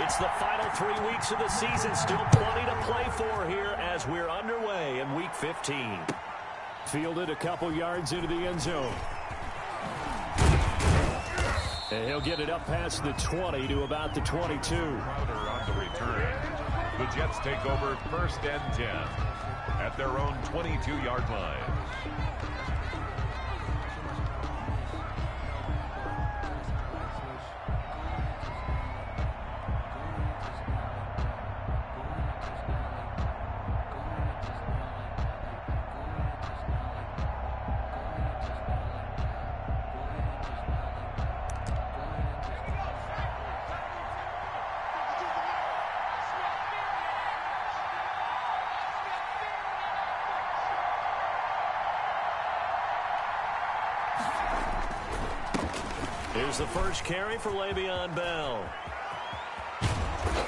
It's the final 3 weeks of the season. Still plenty to play for here as we're underway in Week 15. Fielded a couple yards into the end zone. And he'll get it up past the 20 to about the 22. Crowder on the return. The Jets take over 1st and 10 at their own 22-yard line. Here's the first carry for Le'Veon Bell.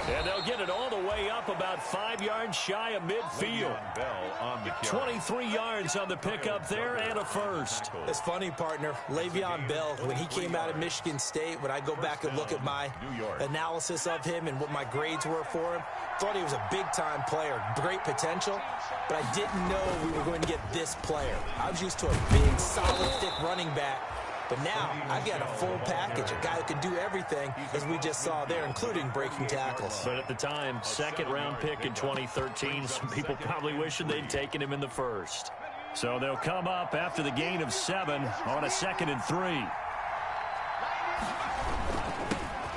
And they'll get it all the way up about 5 yards shy of midfield. Bell on the 23 yards on the pickup there and a first. It's funny, partner. Le'Veon Bell, when he came out of Michigan State, when I go back and look at my analysis of him and what my grades were for him, thought he was a big-time player, great potential, but I didn't know we were going to get this player. I was used to a big, solid, thick running back. But now, I got a full package, a guy who can do everything, as we just saw there, including breaking tackles. But at the time, second-round pick in 2013, some people probably wishing they'd taken him in the first. So they'll come up after the gain of 7 on a 2nd and 3.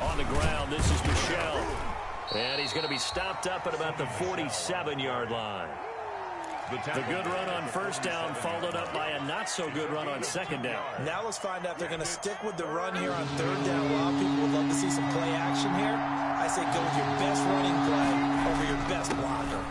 On the ground, this is Michel. And he's going to be stopped up at about the 47-yard line. The good run on first down followed up by a not-so-good run on second down. Now let's find out if they're going to stick with the run here on third down. A lot of people would love to see some play action here. I say go with your best running play over your best blocker.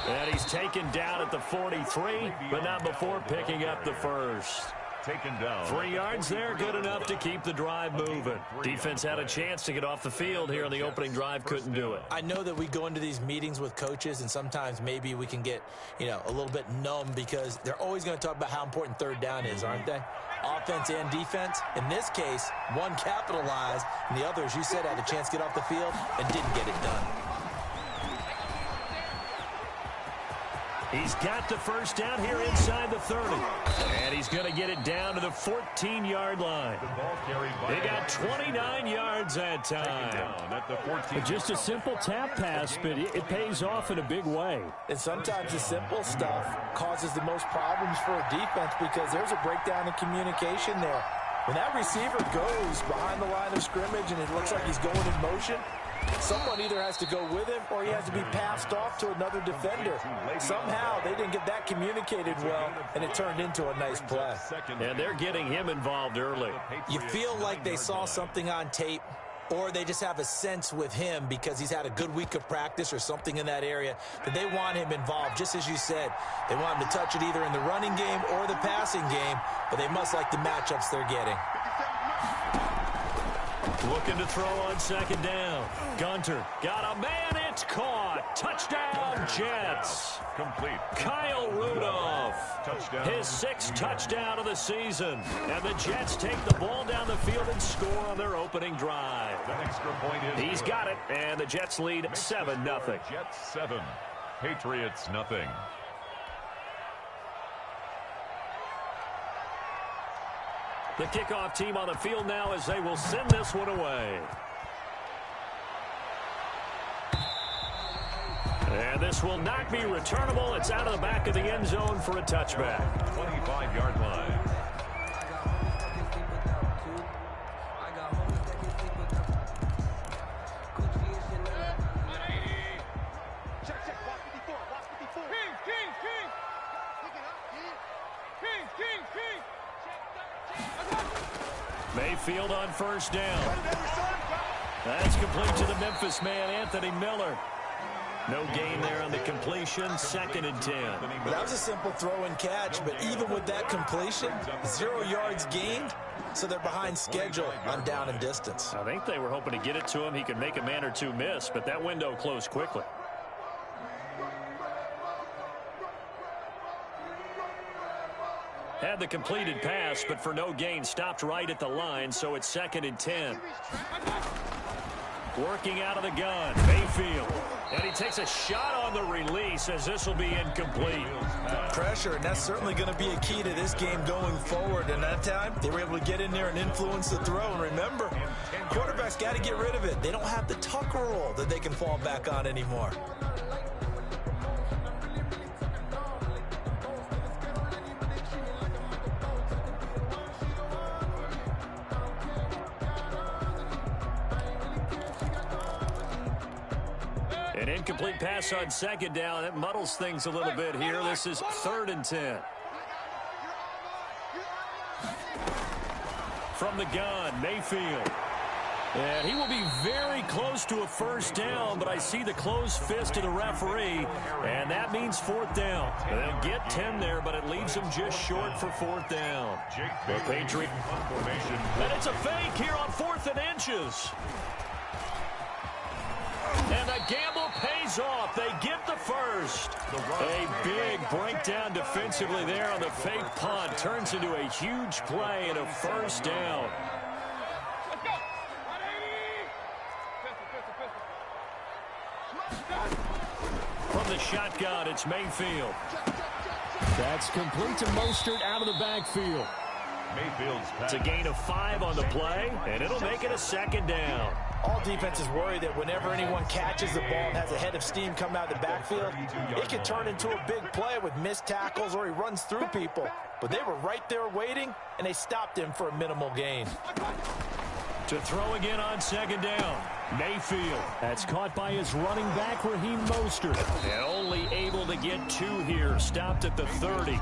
And he's taken down at the 43, but not before picking up the first. Taken down. 3 yards there, good enough to keep the drive moving. Defense had a chance to get off the field here on the opening drive, couldn't do it. I know that we go into these meetings with coaches, and sometimes maybe we can get, a little bit numb because they're always going to talk about how important third down is, aren't they? Offense and defense. In this case, one capitalized, and the other, as you said, had a chance to get off the field and didn't get it done. He's got the first down here inside the 30. And he's going to get it down to the 14-yard line. They got 29 yards that time. At the 14. Just a simple tap pass, but it pays off in a big way. And sometimes the simple stuff causes the most problems for a defense because there's a breakdown in communication there. When that receiver goes behind the line of scrimmage and it looks like he's going in motion, someone either has to go with him or he has to be passed off to another defender. Somehow they didn't get that communicated well, and it turned into a nice play. And they're getting him involved early. You feel like they saw something on tape, or they just have a sense with him because he's had a good week of practice or something in that area that they want him involved. Just as you said, they want him to touch it either in the running game or the passing game, but they must like the matchups they're getting. Looking to throw on second down. Gunter got a man. It's caught. Touchdown, Jets. Complete. Kyle Rudolph. Touchdown. His 6th touchdown of the season. And the Jets take the ball down the field and score on their opening drive. That extra point is He's got it, and the Jets lead 7-0. Jets 7. Patriots nothing. The kickoff team on the field now as they will send this one away. And this will not be returnable. It's out of the back of the end zone for a touchback. 25-yard line. Mayfield on first down. That's complete to the Memphis man, Anthony Miller. No gain there on the completion, 2nd and 10. That was a simple throw and catch, but even with that completion, 0 yards gained, so they're behind schedule on down and distance. I think they were hoping to get it to him. He could make a man or two miss, but that window closed quickly. Had the completed pass, but for no gain, stopped right at the line, so it's 2nd and 10. Working out of the gun, Mayfield. And he takes a shot on the release as this will be incomplete. Pressure, and that's certainly going to be a key to this game going forward. And that time, they were able to get in there and influence the throw. And remember, quarterbacks got to get rid of it. They don't have the tuck roll that they can fall back on anymore. An incomplete pass on second down. That muddles things a little bit here. This is 3rd and 10. From the gun, Mayfield. And he will be very close to a first down, but I see the closed fist of the referee, and that means 4th down. They'll get 10 there, but it leaves them just short for 4th down. The Patriot. And it's a fake here on 4th and inches. And the gamble pays off. They get the first. A big breakdown defensively there on the fake punt. Turns into a huge play and a first down. From the shotgun, it's Mayfield. That's complete to Mostert out of the backfield. It's a gain of 5 on the play, and it'll make it a 2nd down. All defenses worry that whenever anyone catches the ball and has a head of steam come out of the backfield, it can turn into a big play with missed tackles or he runs through people. But they were right there waiting, and they stopped him for a minimal gain. To throw again on 2nd down, Mayfield. That's caught by his running back, Raheem Mostert. And only able to get 2 here. Stopped at the 30.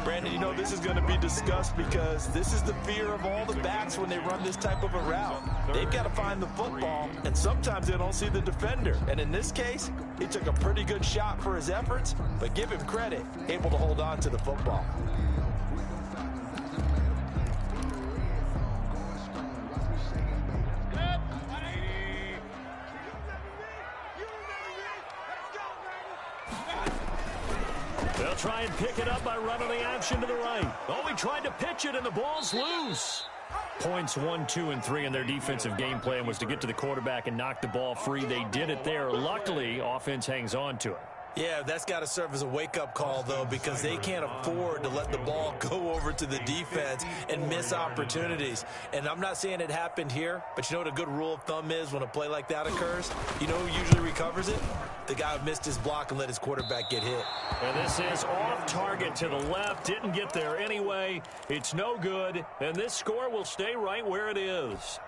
Brandon, you know this is going to be discussed because this is the fear of all the backs when they run this type of a route. They've got to find the football, and sometimes they don't see the defender. And in this case, he took a pretty good shot for his efforts, but give him credit, able to hold on to the football. They'll try and pick it up by running the option to the right. Oh, he tried to pitch it, and the ball's loose. Points 1, 2, and 3 in their defensive game plan was to get to the quarterback and knock the ball free. They did it there. Luckily, offense hangs on to it. Yeah, that's got to serve as a wake-up call, though, because they can't afford to let the ball go over to the defense and miss opportunities. And I'm not saying it happened here, but you know what a good rule of thumb is when a play like that occurs? You know who usually recovers it? The guy who missed his block and let his quarterback get hit. And this is off target to the left. Didn't get there anyway. It's no good, and this score will stay right where it is.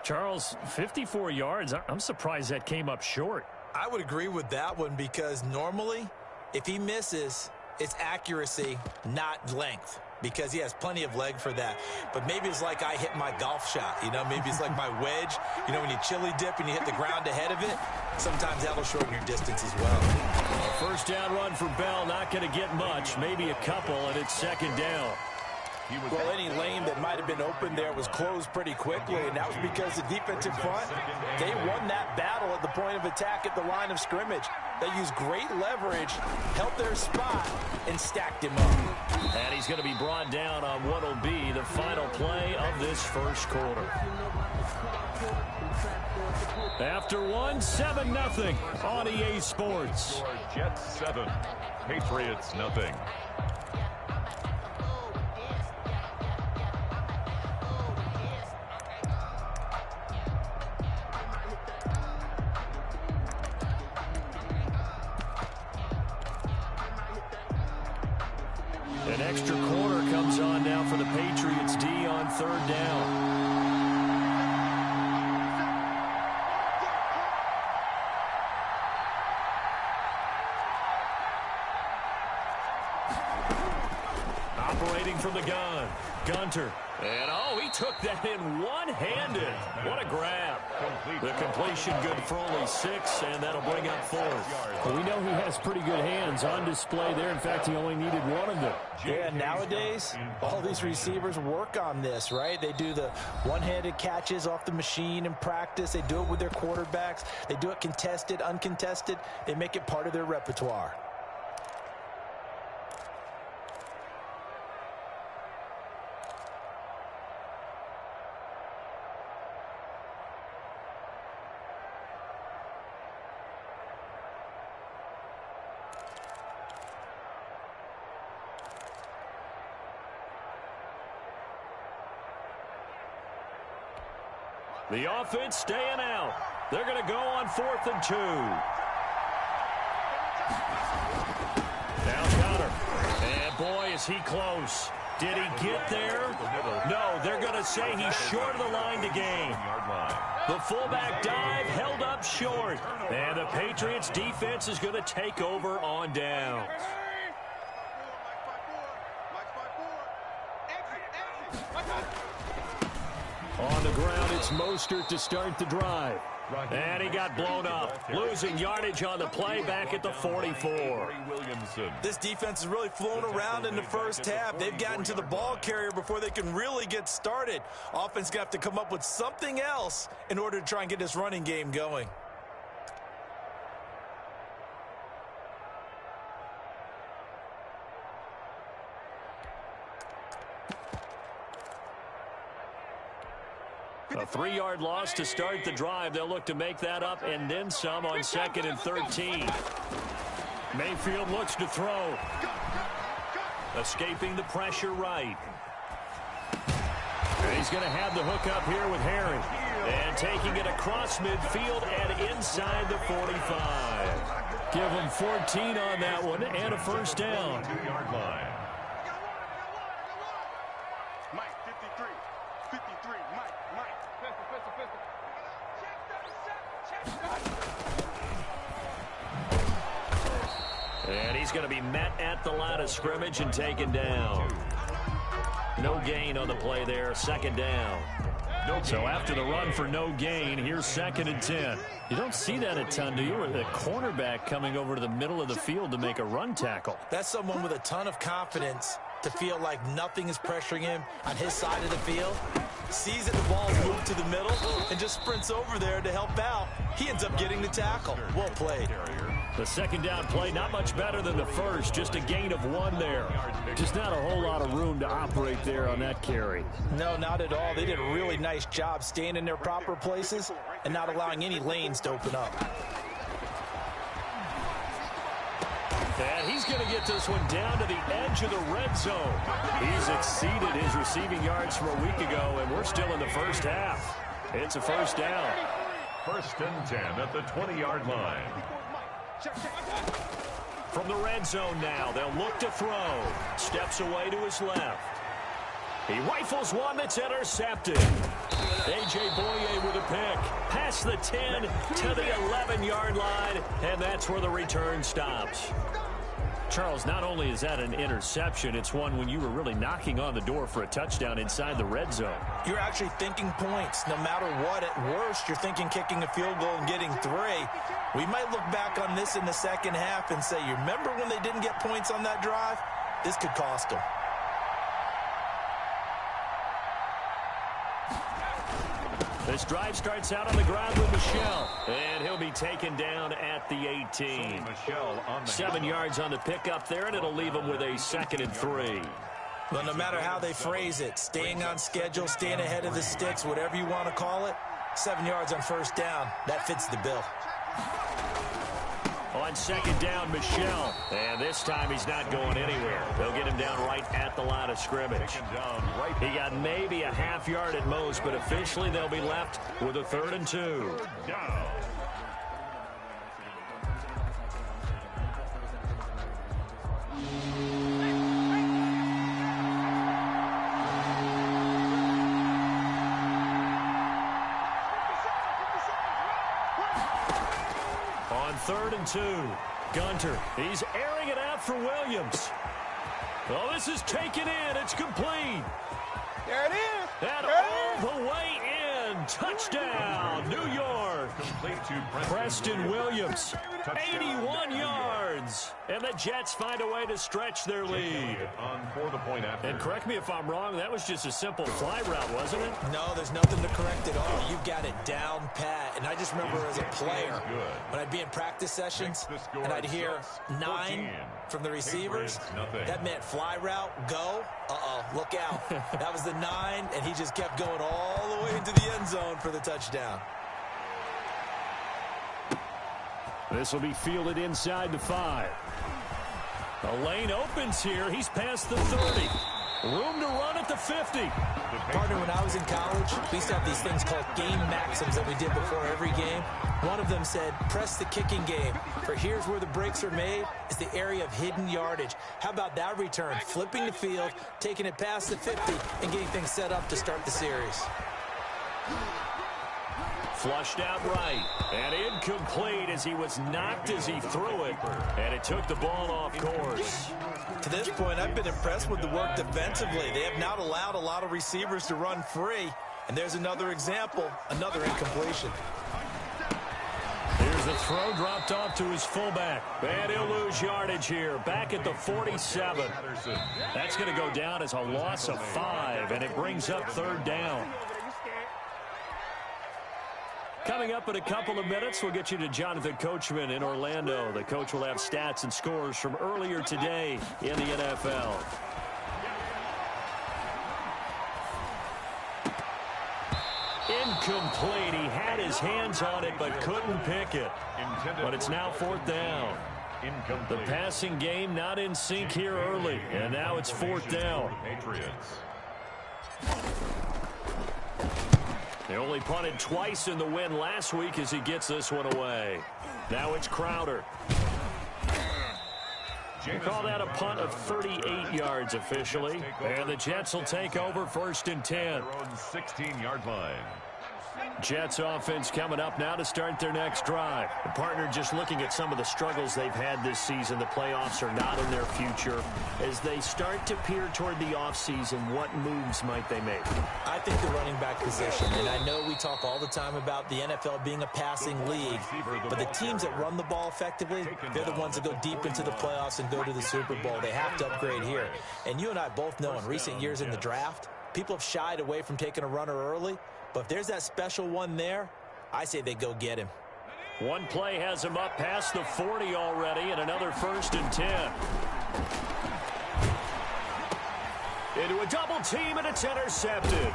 Charles, 54 yards. I'm surprised that came up short. I would agree with that one because normally, if he misses, it's accuracy, not length, because he has plenty of leg for that. But maybe it's like I hit my golf shot, you know? Maybe it's like my wedge. You know, when you chili dip and you hit the ground ahead of it, sometimes that'll shorten your distance as well. First down run for Bell, not going to get much, maybe a couple, and it's 2nd down. Well, any lane that might have been open there was closed pretty quickly, and that was because the defensive front, they won that battle at the point of attack at the line of scrimmage. They used great leverage, held their spot, and stacked him up. And he's going to be brought down on what will be the final play of this first quarter. After 7-0 on EA Sports. Jets 7, Patriots nothing. An extra quarter comes on now for the Patriots D on 3rd down. Operating from the gun, Gunter. And, oh, he took that in one-handed. What a grab. The completion good for only 6, and that'll bring up 4th. Well, we know he has pretty good hands on display there. In fact, he only needed one of them. Yeah, nowadays, all these receivers work on this, right? They do the one-handed catches off the machine in practice. They do it with their quarterbacks. They do it contested, uncontested. They make it part of their repertoire. The offense staying out. They're going to go on 4th and 2. Now Connor. And boy, is he close. Did he get there? No, they're going to say he's short of the line to gain. The fullback dive held up short. And the Patriots defense is going to take over on downs. On the ground, it's Mostert to start the drive. And he got blown up, losing yardage on the play back at the 44. This defense is really flown around in the first half. They've gotten to the ball carrier before they can really get started. Offense going to have to come up with something else in order to try and get this running game going. A 3-yard loss to start the drive. They'll look to make that up and then some on 2nd and 13. Mayfield looks to throw. Escaping the pressure right. And he's going to have the hook up here with Harry. And taking it across midfield and inside the 45. Give him 14 on that one and a first down. 2-yard line. And he's going to be met at the line of scrimmage and taken down. No gain on the play there, 2nd down. So after the run for no gain, here's 2nd and 10. You don't see that a ton, do you? With a cornerback coming over to the middle of the field to make a run tackle. That's someone with a ton of confidence to feel like nothing is pressuring him on his side of the field. Sees that the ball's moved to the middle and just sprints over there to help out. He ends up getting the tackle. Well played. The 2nd down play, not much better than the first. Just a gain of 1 there. Just not a whole lot of room to operate there on that carry. No, not at all. They did a really nice job staying in their proper places and not allowing any lanes to open up. And he's going to get this one down to the edge of the red zone. He's exceeded his receiving yards from a week ago, and we're still in the first half. It's a first down. 1st and 10 at the 20-yard line. From the red zone now, they'll look to throw. Steps away to his left. He rifles one that's intercepted. A.J. Boye with a pick. Past the 10 to the 11-yard line, and that's where the return stops. Charles, not only is that an interception, it's one when you were really knocking on the door for a touchdown inside the red zone. You're actually thinking points. No matter what, at worst, you're thinking kicking a field goal and getting 3. We might look back on this in the second half and say, you remember when they didn't get points on that drive? This could cost them. This drive starts out on the ground with Michel, and he'll be taken down at the 18. 7 yards on the pickup there, and it'll leave him with a 2nd and 3. Well, no matter how they phrase it, staying on schedule, staying ahead of the sticks, whatever you want to call it, 7 yards on 1st down, that fits the bill. On 2nd down, Michel. And this time he's not going anywhere. They'll get him down right at the line of scrimmage. He got maybe a half yard at most, but officially they'll be left with a 3rd and 2. On 3rd and 2, Gunter, he's airing it out for Williams. Oh, this is taken in. It's complete. There it is. And all the way in. Touchdown, New York. Preston Williams, 81 yards. And the Jets find a way to stretch their lead. And correct me if I'm wrong, that was just a simple fly route, wasn't it? No, there's nothing to correct at all. You've got it down pat. And I just remember as a player, when I'd be in practice sessions and I'd hear 9 from the receivers, that meant fly route, go. Uh-oh, look out. That was the 9, and he just kept going all the way into the end zone for the touchdown. This will be fielded inside the 5. A lane opens here. He's past the 30. Room to run at the 50. Partner, when I was in college, we used to have these things called game maxims that we did before every game. One of them said, press the kicking game, for here's where the breaks are made, is the area of hidden yardage. How about that return? Flipping the field, taking it past the 50, and getting things set up to start the series. Flushed out right, and incomplete as he was knocked as he threw it, and it took the ball off course. To this point, I've been impressed with the work defensively. They have not allowed a lot of receivers to run free, and there's another example, another incompletion. Here's the throw dropped off to his fullback, and he'll lose yardage here, back at the 47. That's going to go down as a loss of 5, and it brings up 3rd down. Coming up in a couple of minutes, we'll get you to Jonathan Coachman in Orlando. The coach will have stats and scores from earlier today in the NFL. Incomplete. He had his hands on it but couldn't pick it. But it's now 4th down. The passing game not in sync here early, and now it's 4th down. They only punted twice in the win last week as he gets this one away. Now it's Crowder. We'll call that a punt of 38 yards officially. And the Jets will take over 1st and 10. 16-yard line. Jets offense coming up now to start their next drive. The partner, just looking at some of the struggles they've had this season, the playoffs are not in their future. As they start to peer toward the offseason, what moves might they make? I think the running back position, and I know we talk all the time about the NFL being a passing league, but the teams that run the ball effectively, they're the ones that go deep into the playoffs and go to the Super Bowl. They have to upgrade here. And you and I both know in recent years in the draft, people have shied away from taking a runner early. But if there's that special one there, I say they go get him. One play has him up past the 40 already, and another 1st and 10. Into a double team, and it's intercepted.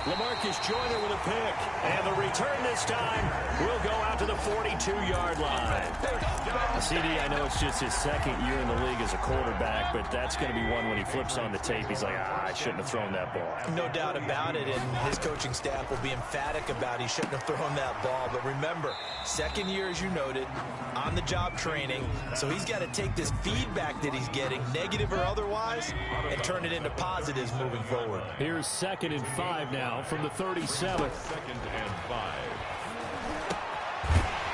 LaMarcus Joyner with a pick, and the return this time will go out to the 42-yard line. CD, I know it's just his 2nd year in the league as a quarterback, but that's going to be one when he flips on the tape. He's like, I shouldn't have thrown that ball. No doubt about it, and his coaching staff will be emphatic about he shouldn't have thrown that ball. But remember, 2nd year, as you noted, on-the-job training, so he's got to take this feedback that he's getting, negative or otherwise, and turn it into positives moving forward. Here's 2nd and 5 now from the 37. 2nd and 5.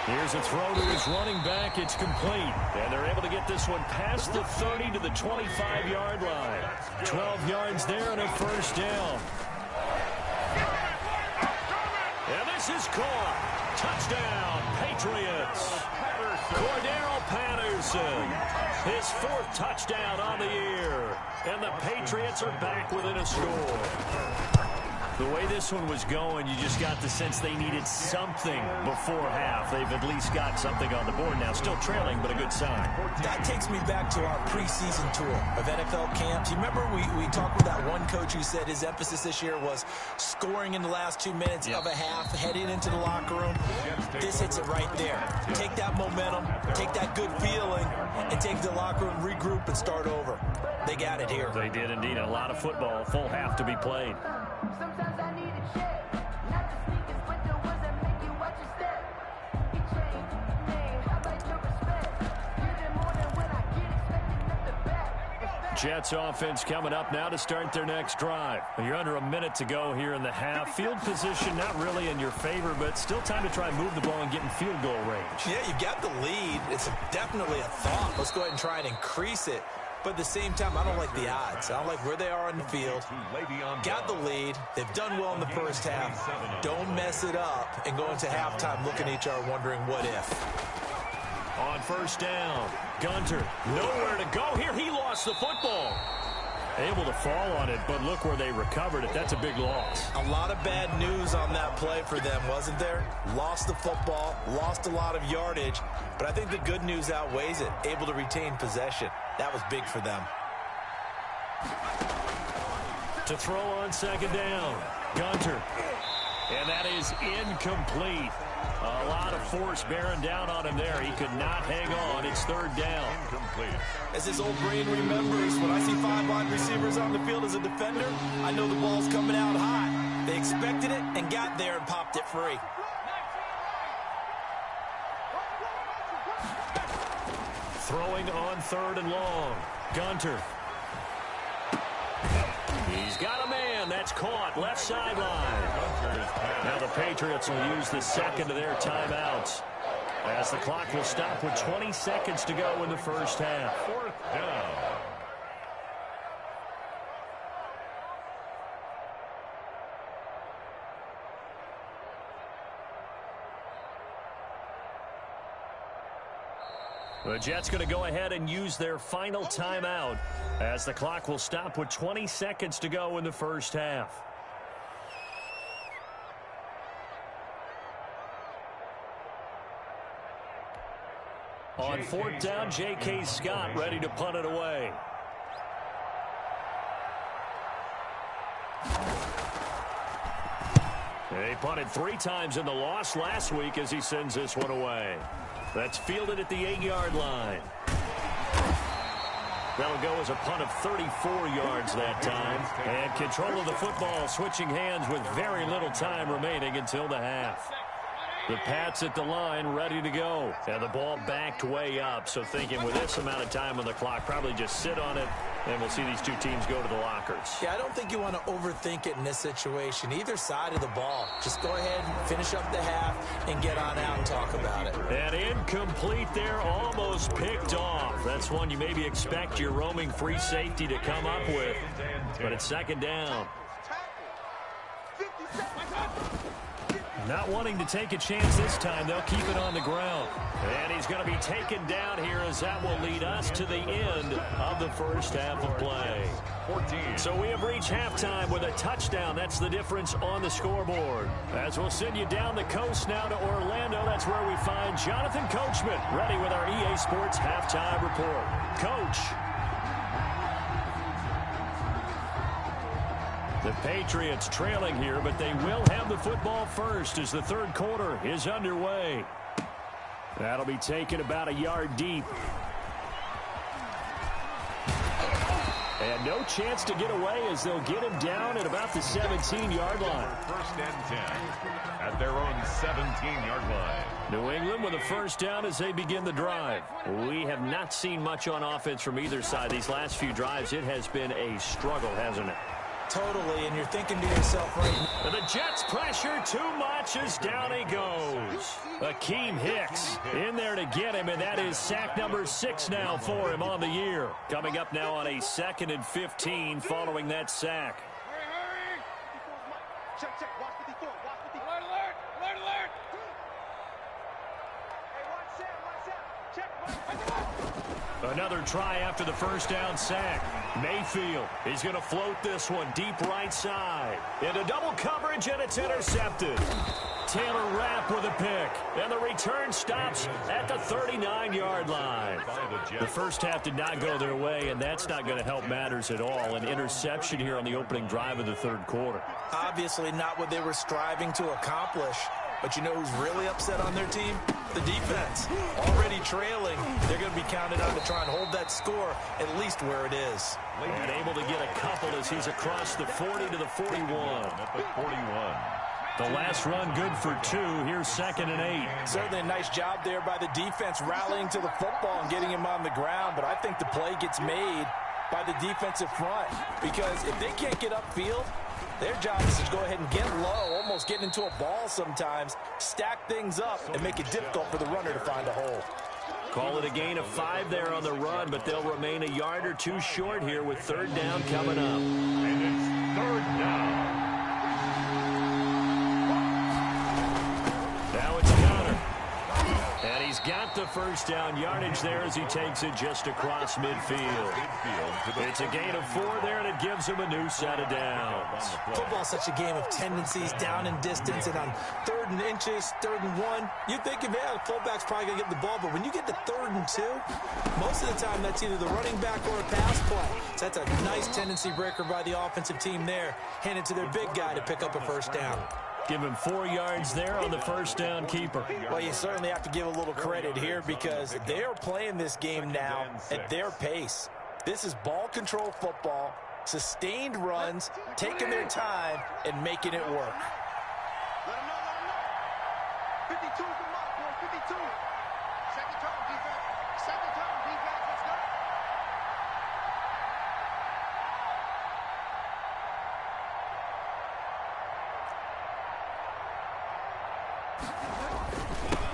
Here's a throw to his running back. It's complete. And they're able to get this one past the 30 to the 25-yard line. 12 yards there and a 1st down. And this is caught. Touchdown, Patriots. Cordero Patterson. His 4th touchdown on the year. And the Patriots are back within a score. The way this one was going, you just got the sense they needed something before half. They've at least got something on the board now. Still trailing, but a good sign. That takes me back to our preseason tour of NFL camps. You remember we talked with that one coach who said his emphasis this year was scoring in the last 2 minutes of a half, heading into the locker room. This hits it right there. Take that momentum, take that good feeling, and take the locker room, regroup, and start over. They got it here. They did indeed. A lot of football, full half to be played. Sometimes I need a check, not the sneakers, but the ones that make you watch your step. It changed, name, how about your respect? Give it more than when I get expected at the back. Jets offense coming up now to start their next drive. You're under a minute to go here in the half. Field position not really in your favor, but still time to try and move the ball and get in field goal range. Yeah, you've got the lead. It's definitely a thought. Let's go ahead and try and increase it. But at the same time, I don't like the odds. I don't like where they are on the field. Got the lead. They've done well in the first half. Don't mess it up and go into halftime looking at each other wondering what if. On 1st down, Gunter, nowhere to go here. He lost the football. Able to fall on it, but look where they recovered it. That's a big loss. A lot of bad news on that play for them, wasn't there? Lost the football, lost a lot of yardage, but I think the good news outweighs it. Able to retain possession. That was big for them. To throw on 2nd down, Gunter. And that is incomplete. A lot of force bearing down on him there. He could not hang on. It's 3rd down. Incomplete. As his old brain remembers, when I see 5 on receivers on the field as a defender, I know the ball's coming out hot. They expected it and got there and popped it free. Throwing on 3rd and long. Gunter. He's got a man. That's caught. Left sideline. Now the Patriots will use the second of their timeouts, as the clock will stop with 20 seconds to go in the first half. 4th down. The Jets going to go ahead and use their final timeout, as the clock will stop with 20 seconds to go in the first half. On 4th down, J.K. Scott ready to punt it away. He punted 3 times in the loss last week as he sends this one away. That's fielded at the 8-yard line. That'll go as a punt of 34 yards that time. And control of the football switching hands with very little time remaining until the half. The Pats at the line ready to go. And the ball backed way up. So thinking with this amount of time on the clock, probably just sit on it, and we'll see these two teams go to the lockers. Yeah, I don't think you want to overthink it in this situation. Either side of the ball. Just go ahead and finish up the half and get on out and talk about it. And incomplete there, almost picked off. That's one you maybe expect your roaming free safety to come up with. But it's 2nd down. Not wanting to take a chance this time, they'll keep it on the ground. And he's going to be taken down here, as that will lead us to the end of the first half of play. 14. So we have reached halftime with a touchdown. That's the difference on the scoreboard. As we'll send you down the coast now to Orlando, that's where we find Jonathan Coachman ready with our EA Sports halftime report. Coach. The Patriots trailing here, but they will have the football first as the 3rd quarter is underway. That'll be taken about a yard deep. And no chance to get away, as they'll get him down at about the 17-yard line. 1st and 10 at their own 17-yard line. New England with a 1st down as they begin the drive. We have not seen much on offense from either side. These last few drives, it has been a struggle, hasn't it? Totally, and you're thinking to yourself right now. The Jets pressure too much as down he goes. Akeem Hicks in there to get him, and that is sack number 6 now for him on the year. Coming up now on a 2nd and 15 following that sack. Hurry! Check, watch 54, watch 54. Alert! Hey, watch out, check, Another try after the 1st down sack. Mayfield is going to float this one deep right side. Into double coverage, and it's intercepted. Taylor Rapp with a pick, and the return stops at the 39-yard line. The first half did not go their way, and that's not going to help matters at all. An interception here on the opening drive of the 3rd quarter. Obviously not what they were striving to accomplish. But you know who's really upset on their team? The defense. Already trailing. They're going to be counted on to try and hold that score at least where it is. And able to get a couple as he's across the 40 to the 41. At the 41. The last run good for 2. Here's 2nd and 8. Certainly a nice job there by the defense rallying to the football and getting him on the ground. But I think the play gets made by the defensive front. Because if they can't get upfield, their job is to go ahead and get low, almost get into a ball sometimes, stack things up, and make it difficult for the runner to find a hole. Call it a gain of 5 there on the run, but they'll remain a yard or 2 short here with 3rd down coming up. And it's 3rd down. Now it's Gunter. And he's got the 1st down yardage there as he takes it just across midfield. It's a gain of 4 there, and it gives him a new set of downs. Football's such a game of tendencies, down and distance, and on 3rd and inches, 3rd and 1, you're thinking, yeah, the fullback's probably going to get the ball, but when you get to 3rd and 2, most of the time that's either the running back or a pass play. So that's a nice tendency breaker by the offensive team there, handed to their big guy to pick up a 1st down. Give him 4 yards there on the 1st down keeper. Well, you certainly have to give a little credit here because they're playing this game now at their pace. This is ball control football, sustained runs, taking their time, and making it work. Let him know. 52 is the mark, boy. 52. Second term, defense. Second term, defense. Let's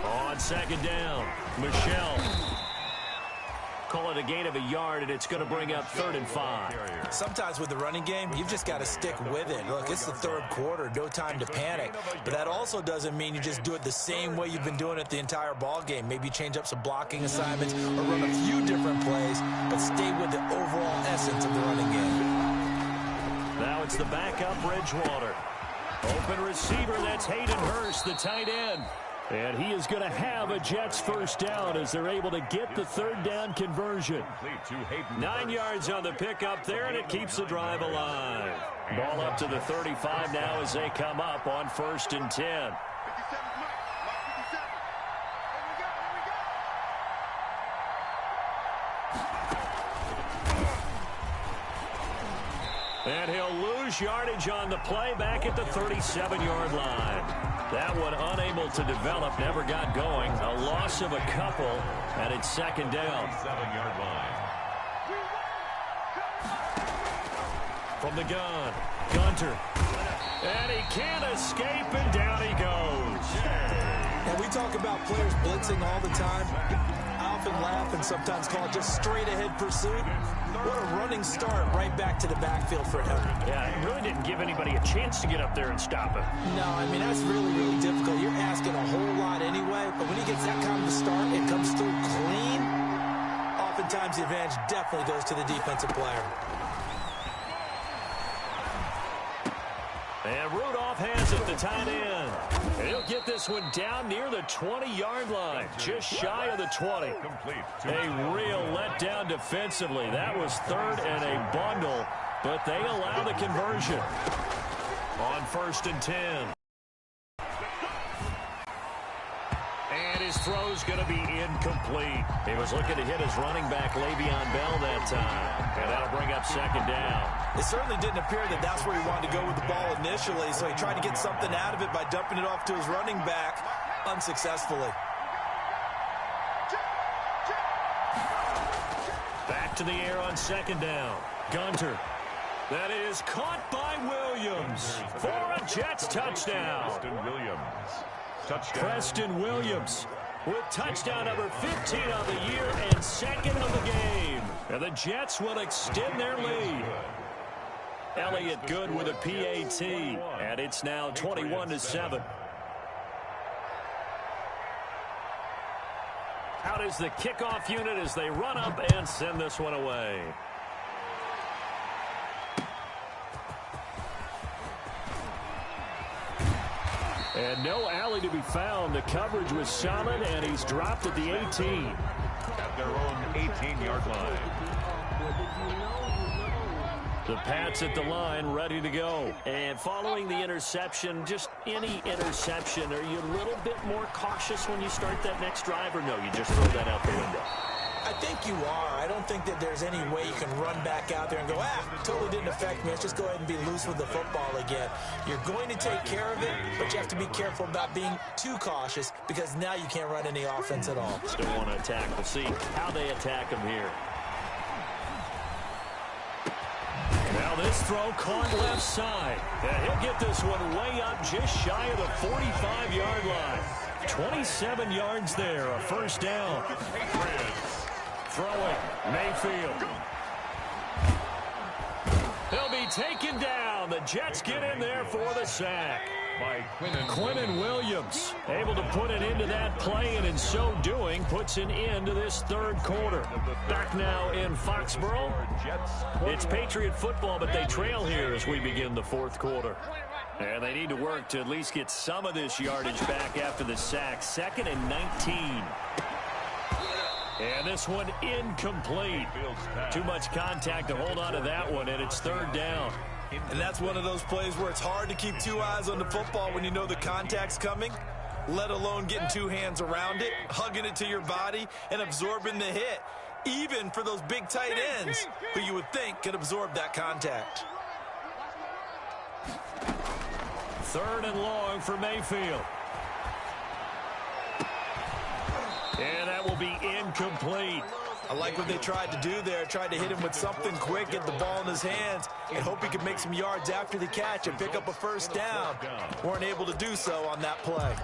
go. On second down, Michelle. Call it a gain of a yard, and it's going to bring up 3rd and 5. Sometimes with the running game, you've just got to stick with it. Look, it's the third quarter, no time to panic. But that also doesn't mean you just do it the same way you've been doing it the entire ball game. Maybe change up some blocking assignments or run a few different plays, but stay with the overall essence of the running game. Now it's the backup Bridgewater. Open receiver, that's Hayden Hurst, the tight end. And he is going to have a Jets first down as they're able to get the 3rd down conversion. 9 yards on the pickup there, and it keeps the drive alive. Ball up to the 35 now as they come up on 1st and 10. 57 is Mike. Mark 57. Here we go. And he'll lose yardage on the play back at the 37-yard line. That one unable to develop, never got going. A loss of a couple, and it's 2nd down. 7-yard line. From the gun, Gunter. And he can't escape, and down he goes. And we talk about players blitzing all the time. I often laugh and sometimes call it just straight-ahead pursuit. What a running start right back to the backfield for him. Yeah, it really didn't give anybody a chance to get up there and stop him. No, I mean, that's really, really difficult. You're asking a whole lot anyway, but when he gets that kind of a start, it comes through clean. Oftentimes, the advantage definitely goes to the defensive player. And Rudolph has it, the tight end. And he'll get this one down near the 20-yard line, just shy of the 20. A real letdown defensively. That was 3rd and a bundle, but they allow the conversion. On 1st and 10. And his throw's going to be incomplete. He was looking to hit his running back, Le'Veon Bell, that time. And that'll bring up 2nd down. It certainly didn't appear that that's where he wanted to go with the ball initially, so he tried to get something out of it by dumping it off to his running back unsuccessfully. Back to the air on 2nd down. Gunter. That is caught by Williams for a Jets touchdown. Preston Williams with touchdown number 15 of the year and 2nd of the game. And the Jets will extend their lead. Elliott good with a PAT, and it's now 21-7. Out is the kickoff unit as they run up and send this one away. And no alley to be found. The coverage was solid, and he's dropped at the 18. At their own 18-yard line. The Pats at the line, ready to go. And following the interception, just any interception, are you a little bit more cautious when you start that next drive, or no, you just throw that out the window? I think you are. I don't think that there's any way you can run back out there and go, totally didn't affect me. Let's just go ahead and be loose with the football again. You're going to take care of it, but you have to be careful about being too cautious because now you can't run any offense at all. Still want to attack. We'll see how they attack him here. Now this throw caught left side. And he'll get this one way up just shy of the 45-yard line. 27 yards there, a 1st down. Throwing, Mayfield. He'll be taken down. The Jets get in there for the sack. By Quinnen Williams able to put an end to that play, and in so doing puts an end to this 3rd quarter. Back now in Foxborough. It's Patriot football, but they trail here as we begin the 4th quarter. And they need to work to at least get some of this yardage back after the sack. 2nd and 19. And this one incomplete. Too much contact to hold on to that one, and it's 3rd down. And that's one of those plays where it's hard to keep 2 eyes on the football when you know the contact's coming, let alone getting 2 hands around it, hugging it to your body, and absorbing the hit. even for those big tight ends who you would think could absorb that contact. 3rd and long for Mayfield. And that will be incomplete. I like what they tried to do there, tried to hit him with something quick, get the ball in his hands, and hope he could make some yards after the catch and pick up a first down. Weren't able to do so on that play.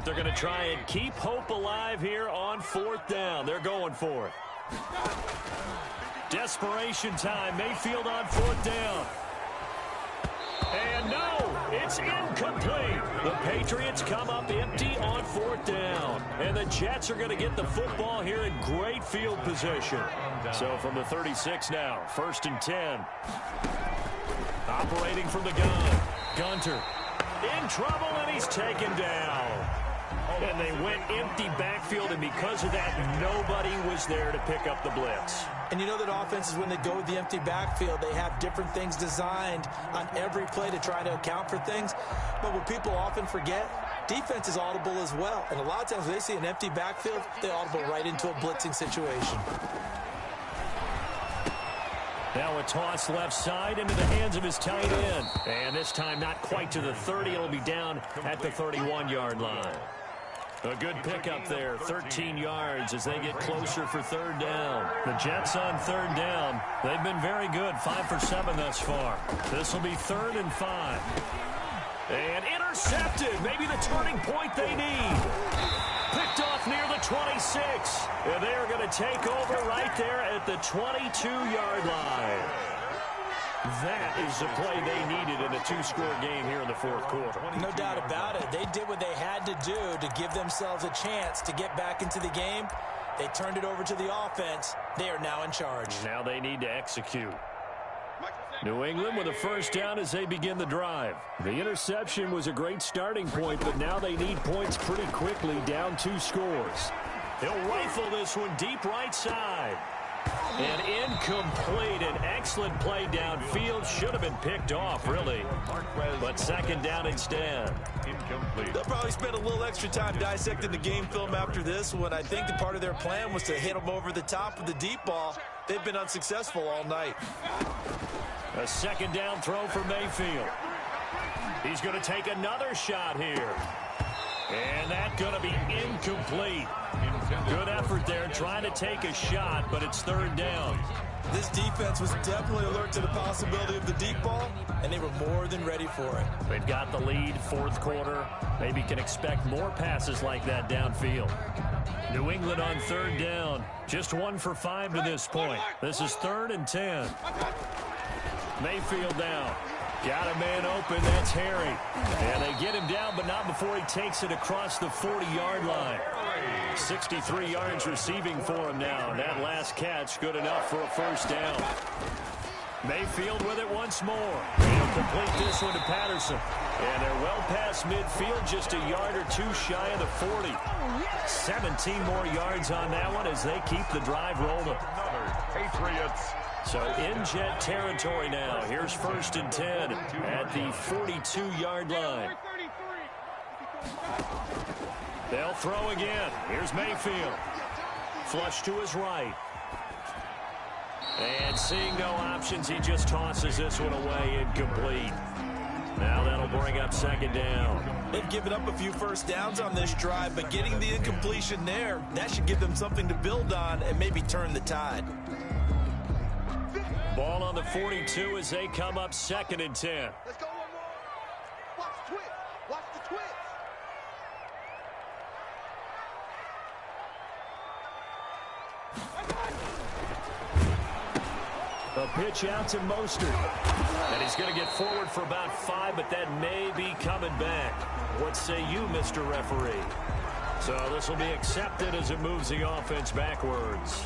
They're going to try and keep hope alive here on 4th down. They're going for it. Desperation time. Mayfield on 4th down. And no, it's incomplete. The Patriots come up empty on 4th down. And the Jets are going to get the football here in great field position. So from the 36 now, 1st and 10. Operating from the gun. Gunter in trouble, and he's taken down. And they went empty backfield, and because of that, nobody was there to pick up the blitz. And you know that offenses, when they go with the empty backfield, they have different things designed on every play to try to account for things. But what people often forget, defense is audible as well. And a lot of times when they see an empty backfield, they audible right into a blitzing situation. Now a toss left side into the hands of his tight end. And this time not quite to the 30. It'll be down at the 31-yard line. A good pickup there, 13 yards as they get closer for 3rd down. The Jets on 3rd down. They've been very good, 5 for 7 thus far. This will be 3rd and 5. And intercepted, maybe the turning point they need. Picked off near the 26. And they are going to take over right there at the 22-yard line. That is the play they needed in a 2-score game here in the 4th quarter. No doubt about it. They did what they had to do to give themselves a chance to get back into the game. They turned it over to the offense. They are now in charge. Now they need to execute. New England with a first down as they begin the drive. The interception was a great starting point, but now they need points pretty quickly, down 2 scores. He'll rifle this one deep right side. And incomplete. An excellent play downfield. Should have been picked off, really. But 2nd down instead. Incomplete. They'll probably spend a little extra time dissecting the game film after this one. I think the part of their plan was to hit them over the top of the deep ball. They've been unsuccessful all night. A 2nd down throw for Mayfield. He's going to take another shot here. And that's going to be incomplete. Good effort there trying to take a shot, but it's 3rd down. This defense was definitely alert to the possibility of the deep ball, and they were more than ready for it. They've got the lead, 4th quarter. Maybe can expect more passes like that downfield. New England on 3rd down. Just 1 for 5 to this point. This is 3rd and 10. Mayfield down. Got a man open. That's Harry. And they get him down, but not before he takes it across the 40-yard line. 63 yards receiving for him now. That last catch good enough for a first down. Mayfield with it once more. He'll complete this one to Patterson. And they're well past midfield, just a yard or 2 shy of the 40. 17 more yards on that one as they keep the drive rolling. Patriots. So in Jet territory now. Here's 1st and 10 at the 42-yard line. They'll throw again. Here's Mayfield. Flush to his right. And seeing no options, he just tosses this one away, incomplete. Now that'll bring up 2nd down. They've given up a few first downs on this drive, but getting the incompletion there, that should give them something to build on and maybe turn the tide. Ball on the 42 as they come up 2nd and 10. Let's go one more. Watch the twist. Watch the twist. A pitch out to Mostert. And he's going to get forward for about 5, but that may be coming back. What say you, Mr. Referee? So this will be accepted as it moves the offense backwards.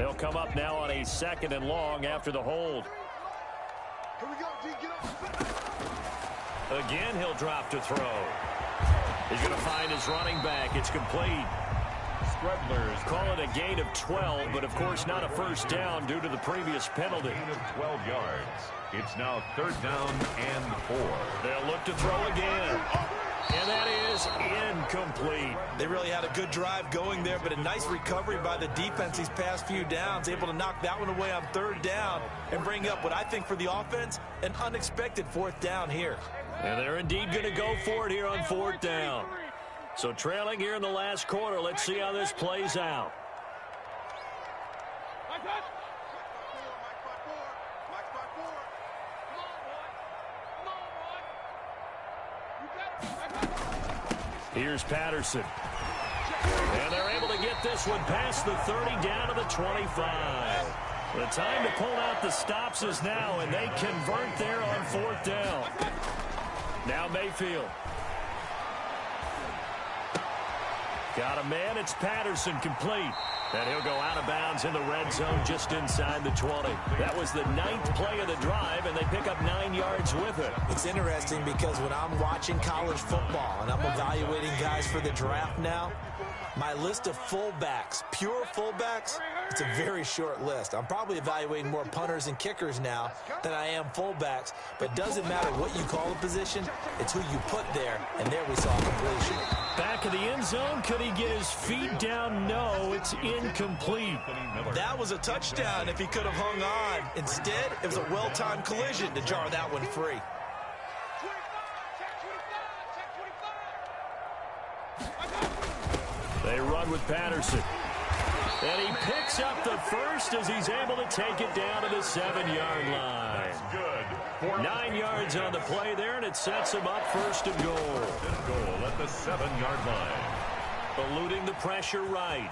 They'll come up now on a 2nd and long after the hold. Here we go, D, get off. Again, he'll drop to throw. He's going to find his running back. It's complete. Strudlers Call it a gain of 12, but of course not a first down due to the previous penalty. gain of 12 yards. It's now 3rd down and 4. They'll look to throw again. And that is incomplete. They really had a good drive going there, but a nice recovery by the defense these past few downs, able to knock that one away on 3rd down and bring up what I think for the offense, an unexpected 4th down here. And they're indeed going to go for it here on 4th down. So trailing here in the last quarter, let's see how this plays out. Here's Patterson. And they're able to get this one past the 30 down to the 25. The time to pull out the stops is now, and they convert there on 4th down. Now Mayfield. Got a man, it's Patterson, complete. And he'll go out of bounds in the red zone just inside the 20. That was the 9th play of the drive, and they pick up 9 yards with it. It's interesting because when I'm watching college football and I'm evaluating guys for the draft now, my list of fullbacks, pure fullbacks, it's a very short list. I'm probably evaluating more punters and kickers now than I am fullbacks, but it doesn't matter what you call a position, it's who you put there, and there we saw completion. Back of the end zone, could he get his feet down? No, it's incomplete. That was a touchdown if he could have hung on. Instead, it was a well-timed collision to jar that one free. They run with Patterson. And he picks up the first as he's able to take it down to the 7-yard line. Good. 9 yards on the play there, and it sets him up 1st and goal. Goal at the 7-yard line. Eluding the pressure right.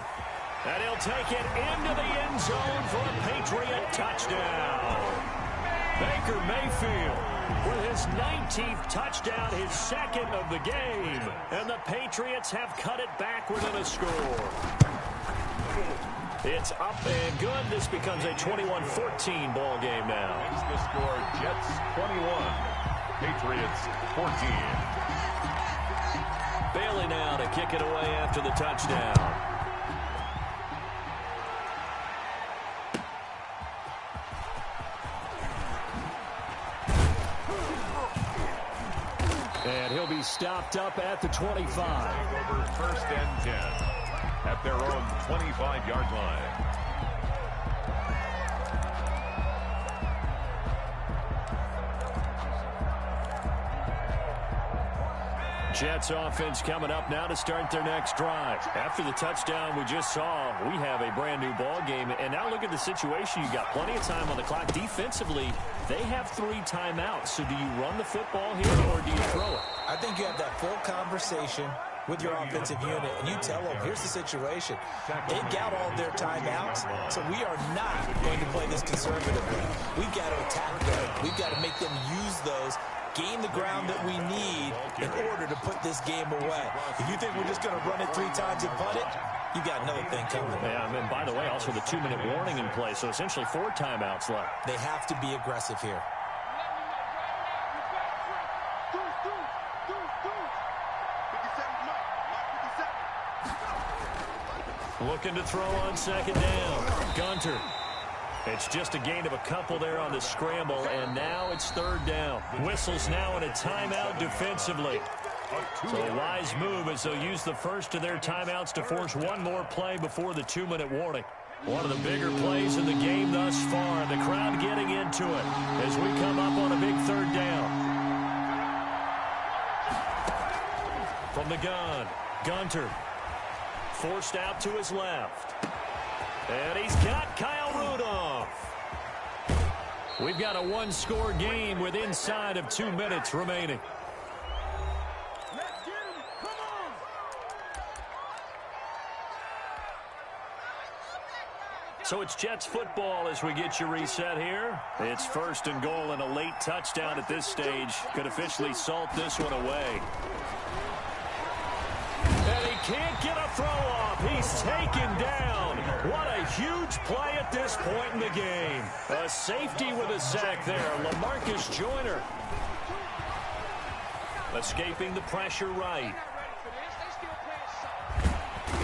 And he'll take it into the end zone for a Patriot touchdown. Baker Mayfield with his 19th touchdown, his 2nd of the game. And the Patriots have cut it back within a score. It's up and good. This becomes a 21-14 ball game now. Makes the score Jets 21, Patriots 14. Bailey now to kick it away after the touchdown. And he'll be stopped up at the 25. Over 1st and 10 at their own 25-yard line. Jets offense coming up now to start their next drive. After the touchdown we just saw, we have a brand new ball game. And now look at the situation. You got plenty of time on the clock. Defensively, they have 3 timeouts. So do you run the football here or do you throw it? I think you have that full conversation with your offensive unit, and you tell them, here's the situation. They've got all their timeouts, so we are not going to play this conservatively. We've got to attack them. We've got to make them use those, gain the ground that we need in order to put this game away. If you think we're just going to run it 3 times and punt it, you got another thing coming. Yeah, and by the way, also the 2-minute warning in play, so essentially 4 timeouts left. They have to be aggressive here. Looking to throw on 2nd down. Gunter. It's just a gain of a couple there on the scramble, and now it's 3rd down. Whistles now in a timeout defensively. So a wise move as they'll use the first of their timeouts to force one more play before the 2-minute warning. One of the bigger plays in the game thus far. The crowd getting into it as we come up on a big 3rd down. From the gun, Gunter. Forced out to his left. And he's got Kyle Rudolph. We've got a 1-score game with inside of 2 minutes remaining. Let's get him. Come on. So it's Jets football as we get you reset here. It's 1st and goal, and a late touchdown at this stage could officially salt this one away. And he can't get a throw off. He's taken down. What a huge play at this point in the game. A safety with a sack there. LaMarcus Joyner. Escaping the pressure right.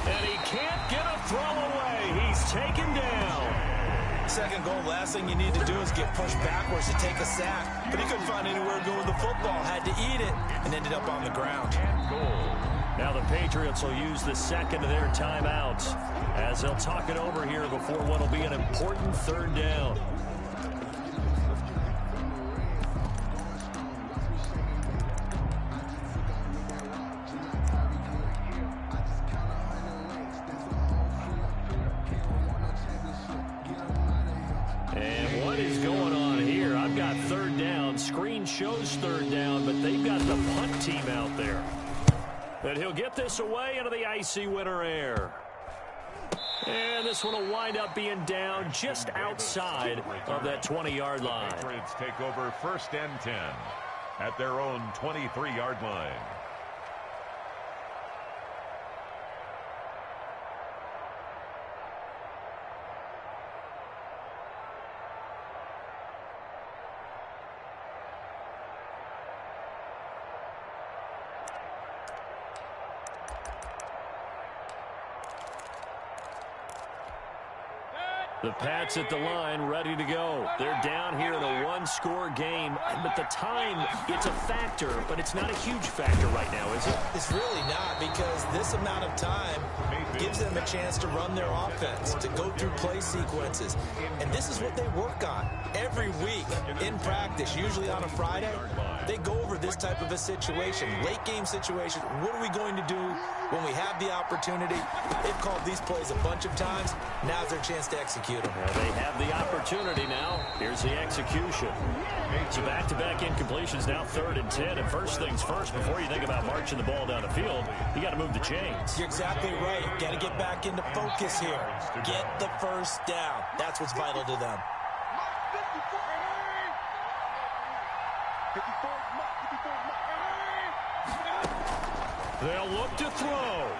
And he can't get a throw away. He's taken down. Second goal, last thing you need to do is get pushed backwards to take a sack. But he couldn't find anywhere to go with the football. Had to eat it and ended up on the ground. Now the Patriots will use the second of their timeouts as they'll talk it over here before what will be an important third down. And what is going on here? I've got third down. Screen shows third down, but they've got the punt team out there. And he'll get this away into the icy winter air. And this one will wind up being down just outside of that 20-yard line. The Patriots take over 1st and 10 at their own 23-yard line. The Pats at the line, ready to go. They're down here in a one-score game, but the time, it's a factor, but it's not a huge factor right now, is it? It's really not, because this amount of time gives them a chance to run their offense, to go through play sequences. And this is what they work on every week in practice, usually on a Friday. They go over this type of a situation, late-game situation. What are we going to do when we have the opportunity? They've called these plays a bunch of times. Now's their chance to execute them. They have the opportunity now. Here's the execution. So back-to-back incompletions, now 3rd and 10. And first things first, before you think about marching the ball down the field, you got to move the chains. You're exactly right. Got to get back into focus here. Get the first down. That's what's vital to them. They'll look to throw.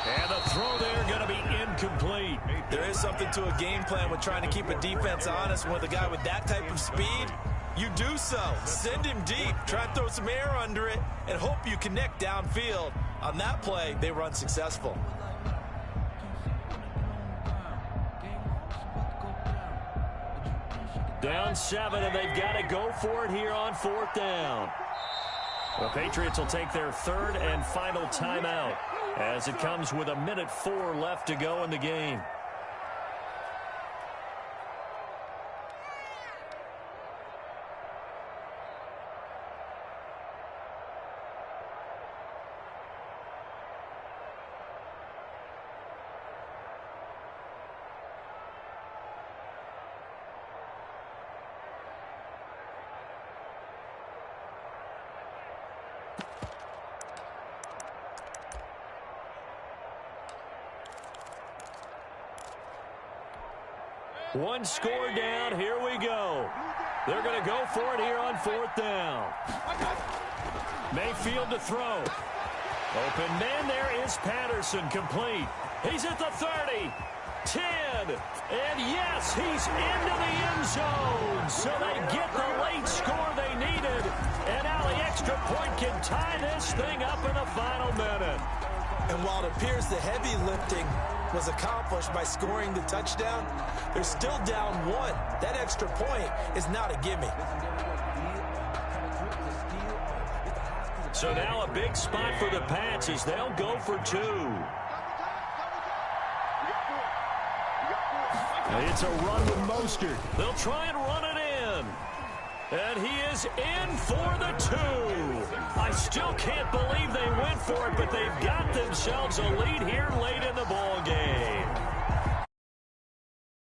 And the throw there going to be incomplete. There is something to a game plan with trying to keep a defense honest. And with a guy with that type of speed, you do so. Send him deep. Try and throw some air under it and hope you connect downfield. On that play, they were unsuccessful. Down 7, and they've got to go for it here on 4th down. The Patriots will take their 3rd and final timeout as it comes with 1:04 left to go in the game. One score down. Here we go. They're going to go for it here on 4th down. Mayfield to throw. Open man there is Patterson, complete. He's at the 30, 10, and yes, he's into the end zone. So they get the late score they needed, and now the extra point can tie this thing up in the final minute. And while it appears the heavy lifting was accomplished by scoring the touchdown, they're still down 1. That extra point is not a gimme. So now a big spot for the Pats as they'll go for 2. It's a run with Mostert. They'll try and run it in. And he is in for the 2. I still can't believe they went for it, but they've got themselves a lead here late in the ball game.